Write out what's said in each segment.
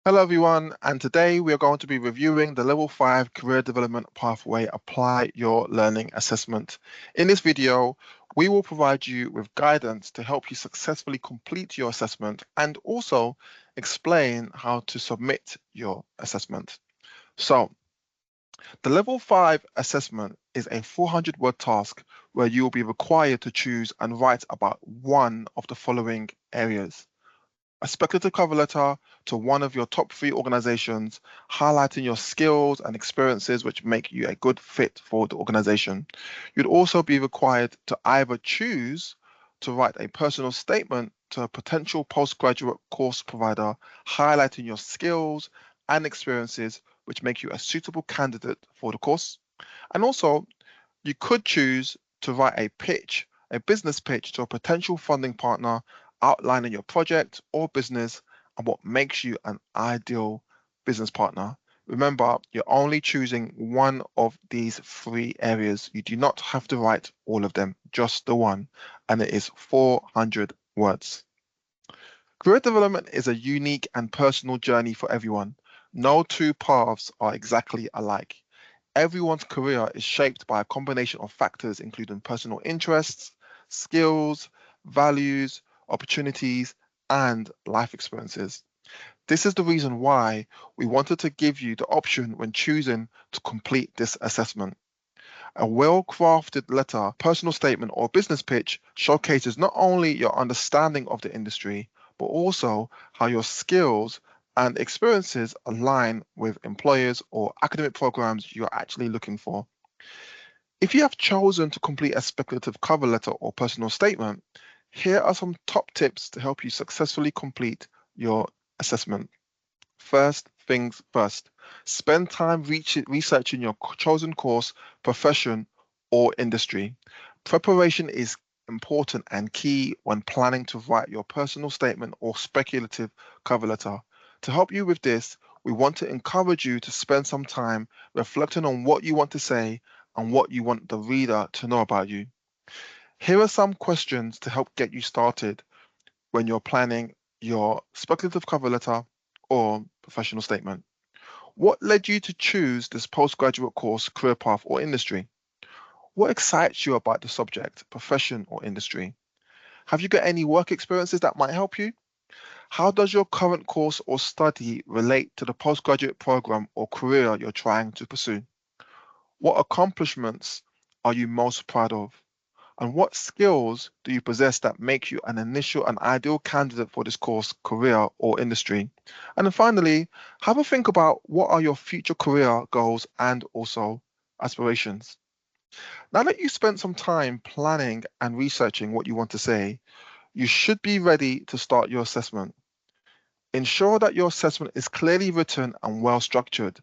Hello everyone, and today we are going to be reviewing the Level 5 Career Development Pathway Apply Your Learning Assessment. In this video, we will provide you with guidance to help you successfully complete your assessment and also explain how to submit your assessment. So, the Level 5 assessment is a 400-word task where you will be required to choose and write about one of the following areas: a speculative cover letter to one of your top 3 organizations, highlighting your skills and experiences which make you a good fit for the organization. You'd also be required to either choose to write a personal statement to a potential postgraduate course provider, highlighting your skills and experiences which make you a suitable candidate for the course. And also, you could choose to write a business pitch to a potential funding partner, outlining your project or business and what makes you an ideal business partner. Remember, you're only choosing one of these 3 areas. You do not have to write all of them, just the one, and it is 400 words. Career development is a unique and personal journey for everyone. No two paths are exactly alike. Everyone's career is shaped by a combination of factors, including personal interests, skills, values, opportunities, and life experiences. This is the reason why we wanted to give you the option when choosing to complete this assessment. A well-crafted letter, personal statement, or business pitch showcases not only your understanding of the industry, but also how your skills and experiences align with employers or academic programs you're actually looking for. If you have chosen to complete a speculative cover letter or personal statement, here are some top tips to help you successfully complete your assessment. First things first, spend time researching your chosen course, profession, or industry. Preparation is important and key when planning to write your personal statement or speculative cover letter. To help you with this, we want to encourage you to spend some time reflecting on what you want to say and what you want the reader to know about you. Here are some questions to help get you started when you're planning your speculative cover letter or professional statement. What led you to choose this postgraduate course, career path, or industry? What excites you about the subject, profession, or industry? Have you got any work experiences that might help you? How does your current course or study relate to the postgraduate program or career you're trying to pursue? What accomplishments are you most proud of? And what skills do you possess that make you an initial and ideal candidate for this course, career, or industry? And then finally, have a think about what are your future career goals and also aspirations. Now that you spent some time planning and researching what you want to say, you should be ready to start your assessment. Ensure that your assessment is clearly written and well structured.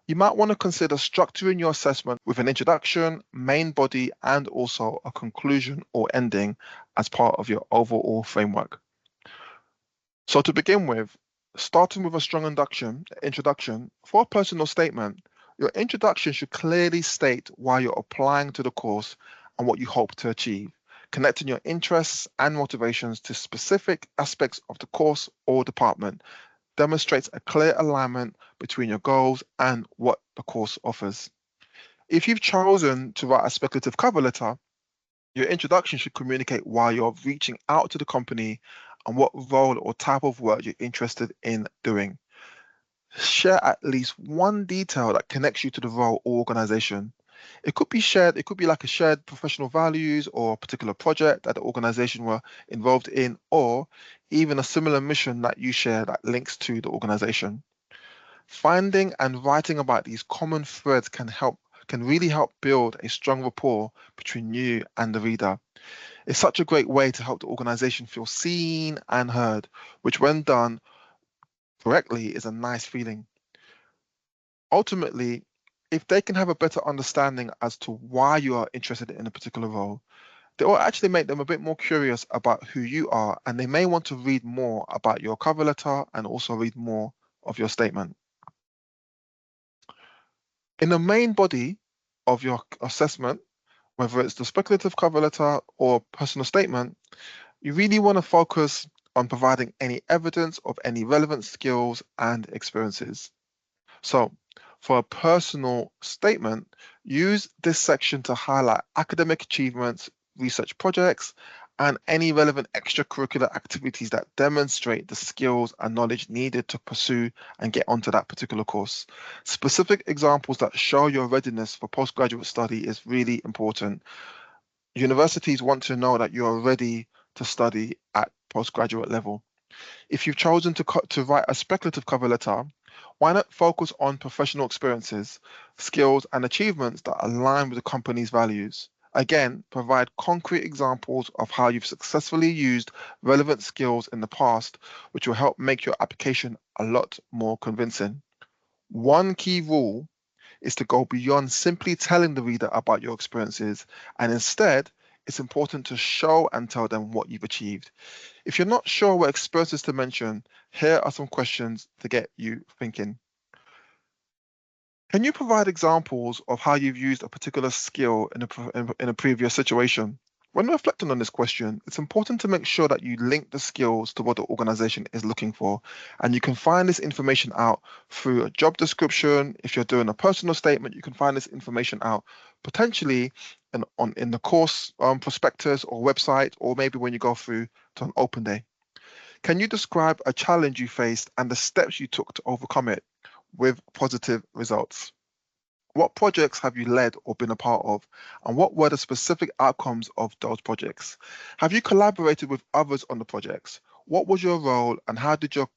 You might want to consider structuring your assessment with an introduction, main body, and also a conclusion or ending as part of your overall framework. So to begin with, starting with a strong introduction, for a personal statement, your introduction should clearly state why you're applying to the course and what you hope to achieve, connecting your interests and motivations to specific aspects of the course or department demonstrates a clear alignment between your goals and what the course offers. If you've chosen to write a speculative cover letter, your introduction should communicate why you're reaching out to the company and what role or type of work you're interested in doing. Share at least one detail that connects you to the role or organization. It could be like a shared professional values or a particular project that the organization were involved in, or even a similar mission that you share that links to the organization. Finding and writing about these common threads can really help build a strong rapport between you and the reader. It's such a great way to help the organization feel seen and heard, which when done correctly is a nice feeling. Ultimately, if they can have a better understanding as to why you are interested in a particular role, they will actually make them a bit more curious about who you are, and they may want to read more about your cover letter and also read more of your statement. In the main body of your assessment, whether it's the speculative cover letter or personal statement, you really want to focus on providing any evidence of any relevant skills and experiences. So, for a personal statement, use this section to highlight academic achievements, research projects, and any relevant extracurricular activities that demonstrate the skills and knowledge needed to pursue and get onto that particular course. Specific examples that show your readiness for postgraduate study is really important. Universities want to know that you are ready to study at postgraduate level. If you've chosen to write a speculative cover letter, why not focus on professional experiences, skills, and achievements that align with the company's values? Again, provide concrete examples of how you've successfully used relevant skills in the past, which will help make your application a lot more convincing. One key rule is to go beyond simply telling the reader about your experiences, and instead, it's important to show and tell them what you've achieved. If you're not sure what experiences to mention, here are some questions to get you thinking. Can you provide examples of how you've used a particular skill in a previous situation? When reflecting on this question, it's important to make sure that you link the skills to what the organization is looking for. And you can find this information out through a job description. If you're doing a personal statement, you can find this information out potentially in the course prospectus or website, or maybe when you go through to an open day. Can you describe a challenge you faced and the steps you took to overcome it with positive results? What projects have you led or been a part of, and what were the specific outcomes of those projects? Have you collaborated with others on the projects? What was your role, and how did your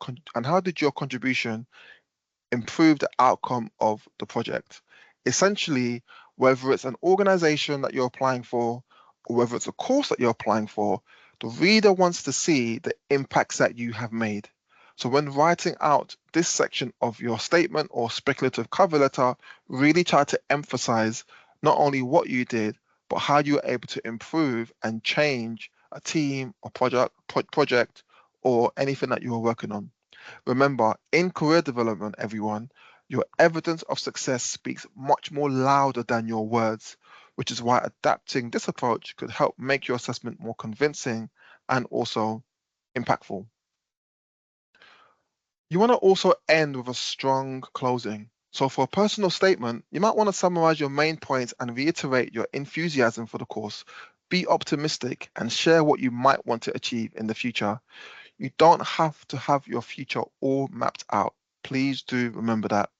contribution improve the outcome of the project? Essentially, whether it's an organization that you're applying for, or whether it's a course that you're applying for, the reader wants to see the impacts that you have made. So when writing out this section of your statement or speculative cover letter, really try to emphasize not only what you did, but how you were able to improve and change a team or project or anything that you were working on. Remember, in career development, everyone, your evidence of success speaks much more louder than your words, which is why adapting this approach could help make your assessment more convincing and also impactful. You want to also end with a strong closing. So for a personal statement, you might want to summarize your main points and reiterate your enthusiasm for the course. Be optimistic and share what you might want to achieve in the future. You don't have to have your future all mapped out. Please do remember that.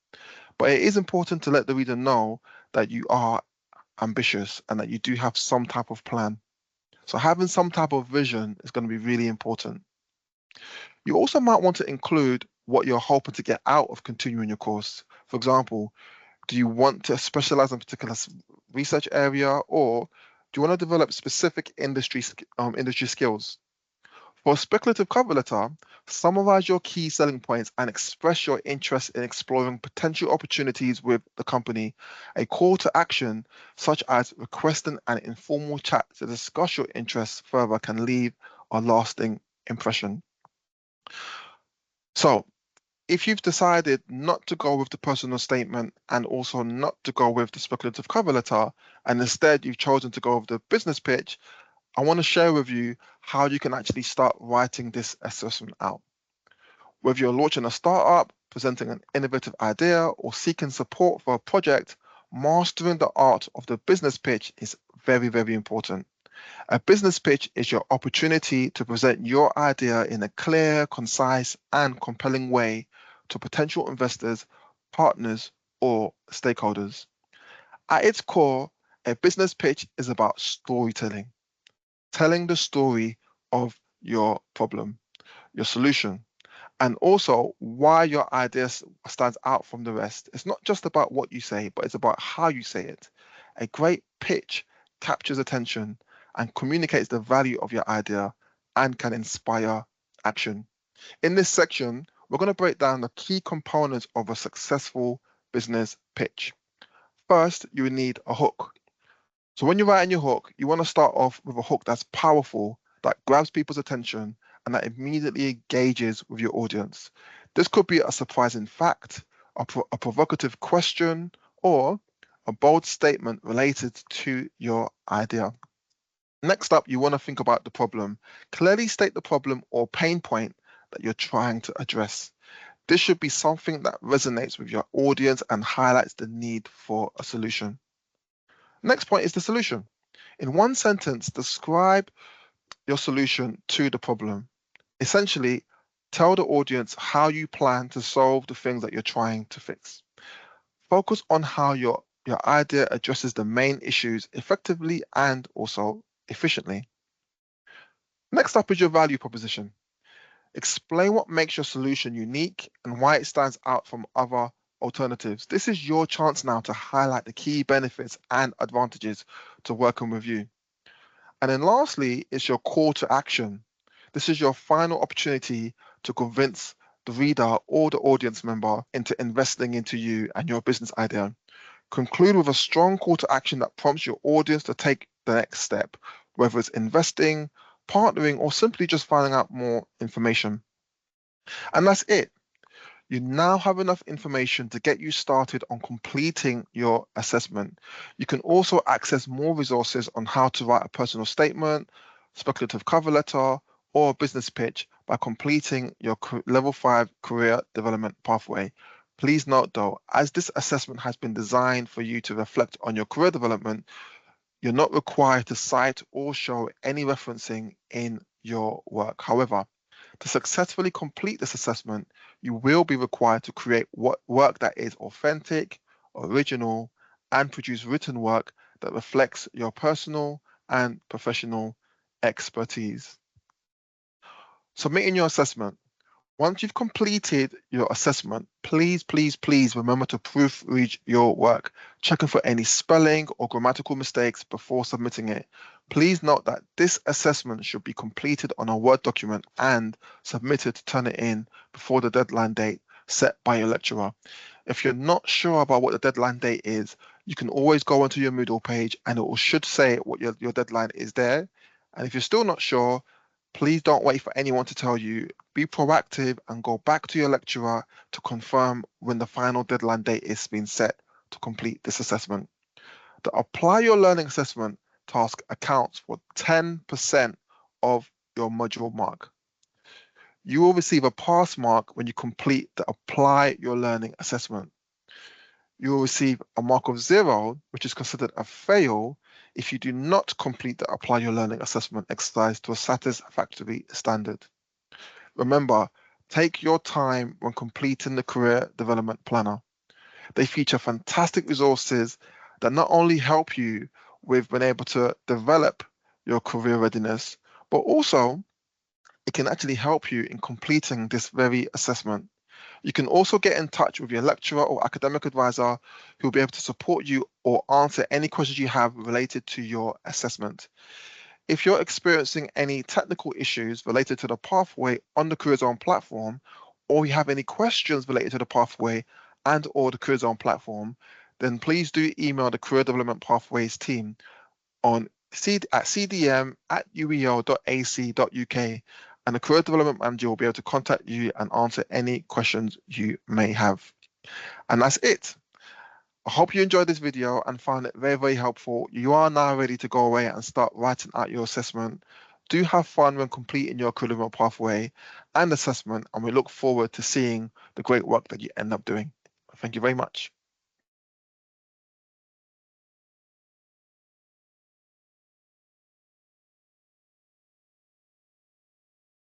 But it is important to let the reader know that you are ambitious and that you do have some type of plan. So having some type of vision is going to be really important. You also might want to include what you're hoping to get out of continuing your course. For example, do you want to specialize in a particular research area, or do you want to develop specific industry skills? For a speculative cover letter, summarize your key selling points and express your interest in exploring potential opportunities with the company. A call to action, such as requesting an informal chat to discuss your interests further, can leave a lasting impression. So, if you've decided not to go with the personal statement and also not to go with the speculative cover letter, and instead you've chosen to go with the business pitch, I want to share with you how you can actually start writing this assessment out. Whether you're launching a startup, presenting an innovative idea, or seeking support for a project, mastering the art of the business pitch is very, very important. A business pitch is your opportunity to present your idea in a clear, concise, and compelling way to potential investors, partners, or stakeholders. At its core, a business pitch is about storytelling, telling the story of your problem, your solution, and also why your idea stands out from the rest. It's not just about what you say, but it's about how you say it. A great pitch captures attention and communicates the value of your idea and can inspire action. In this section, we're going to break down the key components of a successful business pitch. First, you need a hook. So when you're writing your hook, you want to start off with a hook that's powerful, that grabs people's attention, and that immediately engages with your audience. This could be a surprising fact, a provocative question, or a bold statement related to your idea. Next up, you want to think about the problem. Clearly state the problem or pain point that you're trying to address. This should be something that resonates with your audience and highlights the need for a solution. Next point is the solution. In one sentence, describe your solution to the problem. Essentially, tell the audience how you plan to solve the things that you're trying to fix. Focus on how your idea addresses the main issues effectively and also efficiently. Next up is your value proposition. Explain what makes your solution unique and why it stands out from other alternatives. This is your chance now to highlight the key benefits and advantages to working with you. And then lastly, it's your call to action. This is your final opportunity to convince the reader or the audience member into investing into you and your business idea. Conclude with a strong call to action that prompts your audience to take the next step, whether it's investing, partnering, or simply just finding out more information. And that's it. You now have enough information to get you started on completing your assessment. You can also access more resources on how to write a personal statement, speculative cover letter, or a business pitch by completing your level 5 career development pathway. Please note though, as this assessment has been designed for you to reflect on your career development, you're not required to cite or show any referencing in your work. However, to successfully complete this assessment, you will be required to create work that is authentic, original, and produce written work that reflects your personal and professional expertise. Submitting your assessment. Once you've completed your assessment, please remember to proofread your work, checking for any spelling or grammatical mistakes before submitting it. Please note that this assessment should be completed on a Word document and submitted to turn it in before the deadline date set by your lecturer. If you're not sure about what the deadline date is, you can always go onto your Moodle page and it should say what your deadline is there. And if you're still not sure, please don't wait for anyone to tell you. Be proactive and go back to your lecturer to confirm when the final deadline date is being set to complete this assessment. The Apply Your Learning assessment task accounts for 10% of your module mark. You will receive a pass mark when you complete the Apply Your Learning assessment. You will receive a mark of 0, which is considered a fail if you do not complete the Apply Your Learning assessment exercise to a satisfactory standard. Remember, take your time when completing the Career Development Planner. They feature fantastic resources that not only help you with being able to develop your career readiness, but also it can actually help you in completing this very assessment. You can also get in touch with your lecturer or academic advisor who will be able to support you or answer any questions you have related to your assessment. If you're experiencing any technical issues related to the pathway on the Career Zone platform, or you have any questions related to the pathway and or the Career Zone platform, then please do email the Career Development Pathways team on cdm@ueo.ac.uk, and the Career Development Manager will be able to contact you and answer any questions you may have. And that's it. I hope you enjoyed this video and found it very helpful. You are now ready to go away and start writing out your assessment. Do have fun when completing your career development pathway and assessment, and we look forward to seeing the great work that you end up doing. Thank you very much.